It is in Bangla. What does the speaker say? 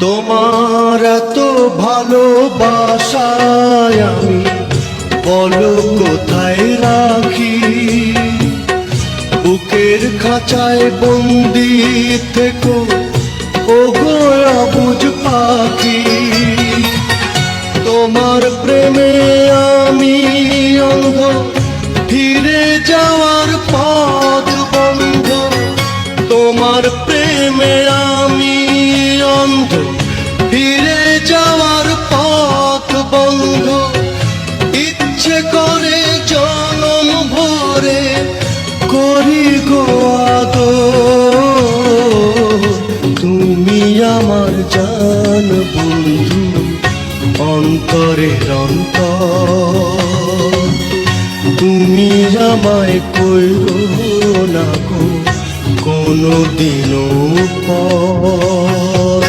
তোমার এত ভালোবাসায় আমি বলো কোথায় রাখি, বুকের খাঁচায় বন্দি থেকো ওগো অবুঝ পাখি। তোমার প্রেমে আমি অন্ধ, ফিরে যাওয়ার পথ বন্ধ। তোমার প্রেমে আমি অন্ধ, ফিরে যাওয়ার পথ বন্ধ। ইচ্ছে করে জনম ভরে করি গো আদর, তুমি আমার জান বন্ধু অন্তরের অন্তর। তুমি আমায় কইরো না গো কোনদিনও পর।